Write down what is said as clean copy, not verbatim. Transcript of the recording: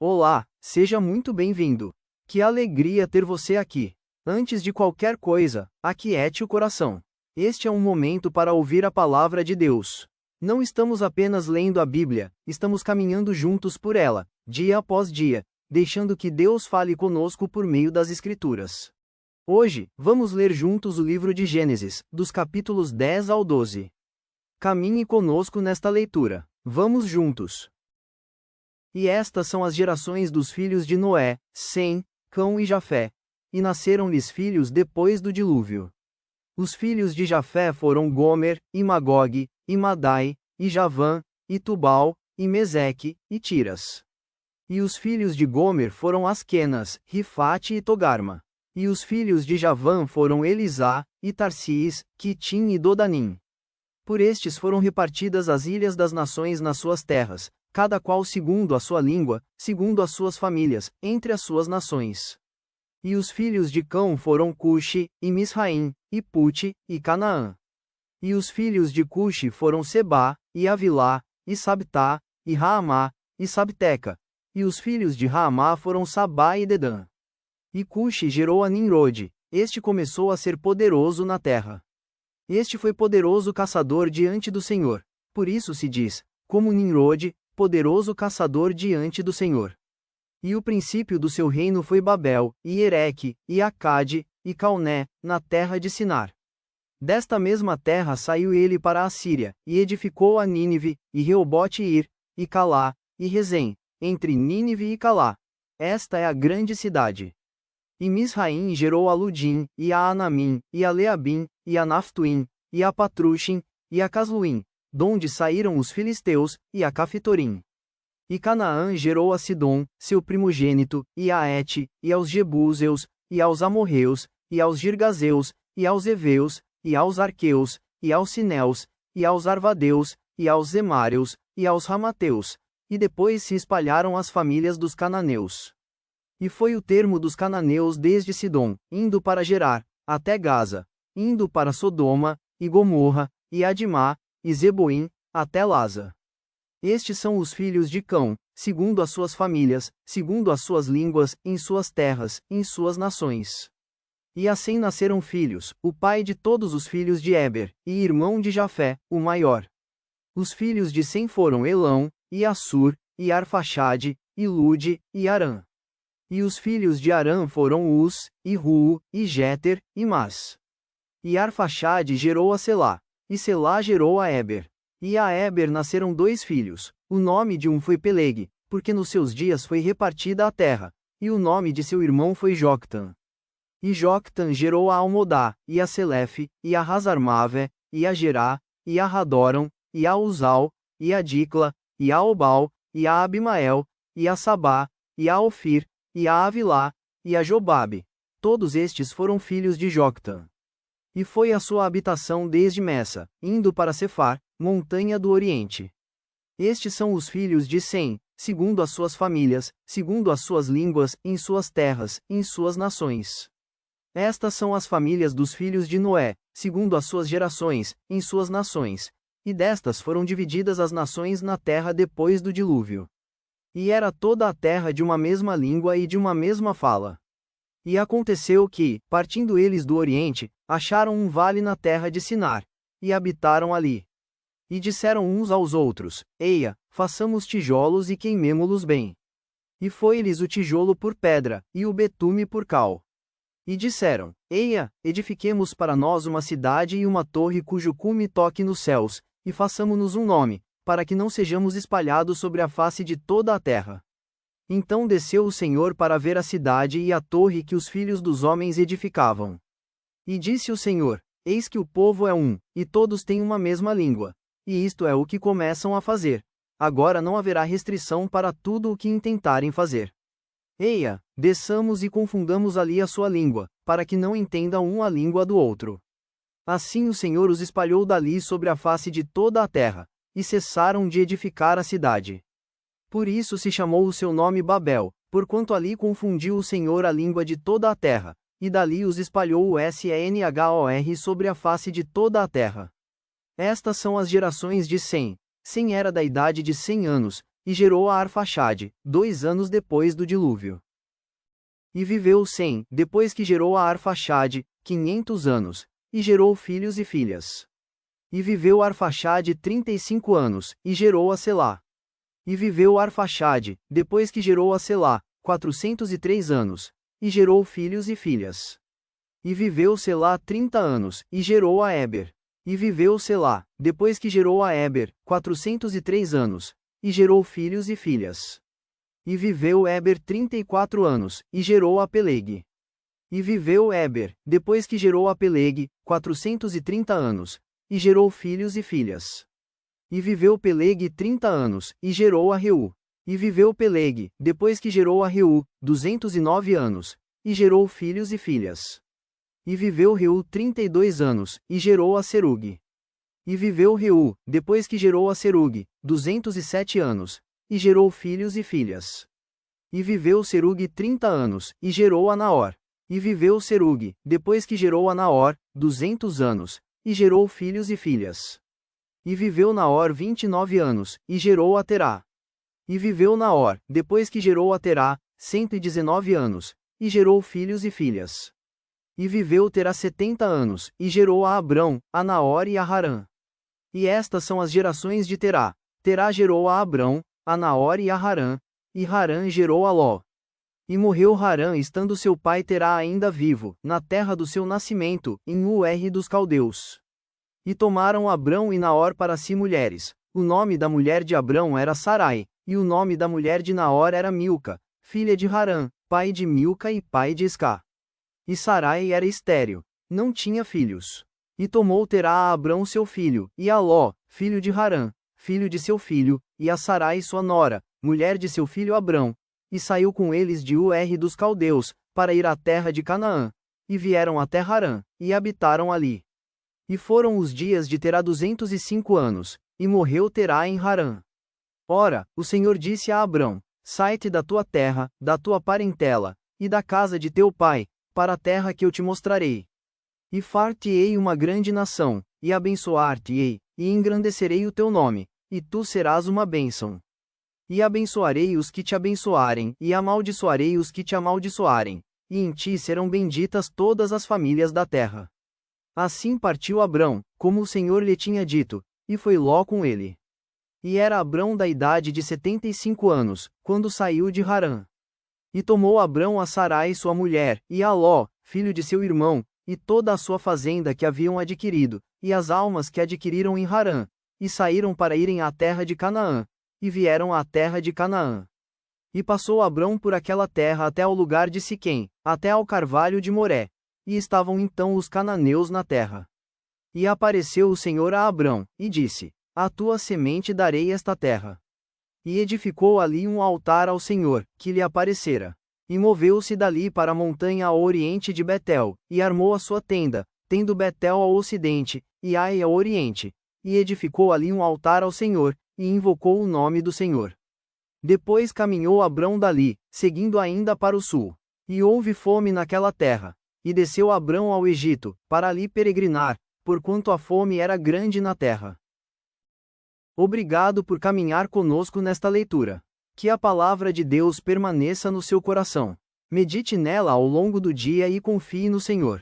Olá, seja muito bem-vindo. Que alegria ter você aqui. Antes de qualquer coisa, aquiete o coração. Este é um momento para ouvir a palavra de Deus. Não estamos apenas lendo a Bíblia, estamos caminhando juntos por ela, dia após dia, deixando que Deus fale conosco por meio das Escrituras. Hoje, vamos ler juntos o livro de Gênesis, dos capítulos 10 ao 12. Caminhe conosco nesta leitura. Vamos juntos. E estas são as gerações dos filhos de Noé, Sem, Cão e Jafé. E nasceram-lhes filhos depois do dilúvio. Os filhos de Jafé foram Gomer, e Magog, e Madai, e Javã, e Tubal, e Meseque, e Tiras. E os filhos de Gomer foram Asquenas, Rifate e Togarma. E os filhos de Javã foram Elisá, e Tarsis, Quitim e Dodanim. Por estes foram repartidas as ilhas das nações nas suas terras, cada qual segundo a sua língua, segundo as suas famílias, entre as suas nações. E os filhos de Cão foram Cuxi, e Misraim, e Pute, e Canaã. E os filhos de Cuxi foram Sebá, e Avilá, e Sabtá, e Raamá, e Sabteca. E os filhos de Raamá foram Sabá e Dedã. E Cuxi gerou a Nimrode, este começou a ser poderoso na terra. Este foi poderoso caçador diante do Senhor, por isso se diz, como Nimrode, poderoso caçador diante do Senhor. E o princípio do seu reino foi Babel, e Ereque, e Acade, e Calné, na terra de Sinar. Desta mesma terra saiu ele para a Síria, e edificou a Nínive, e Reobote-ir, e Calá, e Rezém, entre Nínive e Calá. Esta é a grande cidade. E Misraim gerou a Ludim, e a Anamim, e a Leabim, e a Naphtuim, e a Patruxim, e a Casluim, donde saíram os filisteus, e a Cafitorim. E Canaã gerou a Sidom, seu primogênito, e a Et, e aos Jebuseus, e aos Amorreus, e aos Girgazeus, e aos Eveus, e aos Arqueus, e aos Sineus, e aos Arvadeus, e aos Zemáreus, e aos Ramateus, e depois se espalharam as famílias dos cananeus. E foi o termo dos cananeus desde Sidom, indo para Gerar, até Gaza, indo para Sodoma, e Gomorra, e Adimá, e Zeboim, até Laza. Estes são os filhos de Cão, segundo as suas famílias, segundo as suas línguas, em suas terras, em suas nações. E assim nasceram filhos, o pai de todos os filhos de Éber, e irmão de Jafé, o maior. Os filhos de Sem foram Elão, e Assur, e Arfaxade, e Lude, e Arã. E os filhos de Arã foram Uz, e Ruu, e Jéter, e Mas. E Arfaxade gerou a Selá, e Selá gerou a Éber. E a Éber nasceram 2 filhos, o nome de um foi Peleg, porque nos seus dias foi repartida a terra, e o nome de seu irmão foi Joctan. E Joctan gerou a Almodá, e a Selefe, e a Hazarmave, e a Gerá, e a Hadoram, e a Uzal, e a Dicla, e a Obal, e a Abimael, e a Sabá, e a Ofir, e a Avilá, e a Jobabe. Todos estes foram filhos de Joctan. E foi a sua habitação desde Messa, indo para Cefar, montanha do Oriente. Estes são os filhos de Sem, segundo as suas famílias, segundo as suas línguas, em suas terras, em suas nações. Estas são as famílias dos filhos de Noé, segundo as suas gerações, em suas nações. E destas foram divididas as nações na terra depois do dilúvio. E era toda a terra de uma mesma língua e de uma mesma fala. E aconteceu que, partindo eles do Oriente, acharam um vale na terra de Sinar, e habitaram ali. E disseram uns aos outros: Eia, façamos tijolos e queimemo-los bem. E foi-lhes o tijolo por pedra, e o betume por cal. E disseram: Eia, edifiquemos para nós uma cidade e uma torre cujo cume toque nos céus, e façamo-nos um nome, para que não sejamos espalhados sobre a face de toda a terra. Então desceu o Senhor para ver a cidade e a torre que os filhos dos homens edificavam. E disse o Senhor: Eis que o povo é um, e todos têm uma mesma língua. E isto é o que começam a fazer. Agora não haverá restrição para tudo o que intentarem fazer. Eia, desçamos e confundamos ali a sua língua, para que não entenda um a língua do outro. Assim o Senhor os espalhou dali sobre a face de toda a terra, e cessaram de edificar a cidade. Por isso se chamou o seu nome Babel, porquanto ali confundiu o Senhor a língua de toda a terra, e dali os espalhou o Senhor sobre a face de toda a terra. Estas são as gerações de Sem. Sem era da idade de 100 anos, e gerou a Arfaxade, 2 anos depois do dilúvio. E viveu Sem, depois que gerou a Arfaxade, 500 anos, e gerou filhos e filhas. E viveu Arfaxade 35 anos, e gerou a Selá. E viveu Arfaxade, depois que gerou a Selá, 403 anos, e gerou filhos e filhas. E viveu Selá 30 anos, e gerou a Éber. E viveu Selá, depois que gerou a Éber, 403 anos, e gerou filhos e filhas. E viveu Éber 34 anos, e gerou a Peleg. E viveu Éber, depois que gerou a Peleg, 430 anos, e gerou filhos e filhas. E viveu Peleg 30 anos, e gerou a Reu. E viveu Peleg, depois que gerou a Reu, 209 anos, e gerou filhos e filhas. E viveu Reu 32 anos, e gerou a Serug. E viveu Reu, depois que gerou a Serug, 207 anos, e gerou filhos e filhas. E viveu Serug 30 anos, e gerou a Naor. E viveu Serug, depois que gerou a Naor, 200 anos, e gerou filhos e filhas. E viveu Naor 29 anos, e gerou a Terá. E viveu Naor, depois que gerou a Terá, 119 anos, e gerou filhos e filhas. E viveu Terá 70 anos, e gerou a Abrão, a Naor e a Harã. E estas são as gerações de Terá. Terá gerou a Abrão, a Naor e a Harã, e Harã gerou a Ló. E morreu Harã estando seu pai Terá ainda vivo, na terra do seu nascimento, em Ur dos Caldeus. E tomaram Abrão e Naor para si mulheres. O nome da mulher de Abrão era Sarai, e o nome da mulher de Naor era Milca, filha de Harã, pai de Milca e pai de Iscá. E Sarai era estéril, não tinha filhos. E tomou Terá a Abrão seu filho, e a Ló, filho de Harã, filho de seu filho, e a Sarai sua nora, mulher de seu filho Abrão, e saiu com eles de Ur dos Caldeus, para ir à terra de Canaã. E vieram até Harã, e habitaram ali. E foram os dias de Terá 205 anos, e morreu Terá em Harã. Ora, o Senhor disse a Abrão: Sai-te da tua terra, da tua parentela, e da casa de teu pai, para a terra que eu te mostrarei. E far-te-ei uma grande nação, e abençoar-te-ei, e engrandecerei o teu nome, e tu serás uma bênção. E abençoarei os que te abençoarem, e amaldiçoarei os que te amaldiçoarem, e em ti serão benditas todas as famílias da terra. Assim partiu Abrão, como o Senhor lhe tinha dito, e foi Ló com ele. E era Abrão da idade de 75 anos, quando saiu de Harã. E tomou Abrão a Sarai sua mulher, e a Ló, filho de seu irmão, e toda a sua fazenda que haviam adquirido, e as almas que adquiriram em Harã, e saíram para irem à terra de Canaã, e vieram à terra de Canaã. E passou Abrão por aquela terra até ao lugar de Siquém, até ao carvalho de Moré, e estavam então os cananeus na terra. E apareceu o Senhor a Abrão, e disse: A tua semente darei esta terra. E edificou ali um altar ao Senhor, que lhe aparecera. E moveu-se dali para a montanha ao oriente de Betel, e armou a sua tenda, tendo Betel ao ocidente, e Ai ao oriente. E edificou ali um altar ao Senhor, e invocou o nome do Senhor. Depois caminhou Abrão dali, seguindo ainda para o sul. E houve fome naquela terra. E desceu Abrão ao Egito, para ali peregrinar, porquanto a fome era grande na terra. Obrigado por caminhar conosco nesta leitura. Que a palavra de Deus permaneça no seu coração. Medite nela ao longo do dia e confie no Senhor.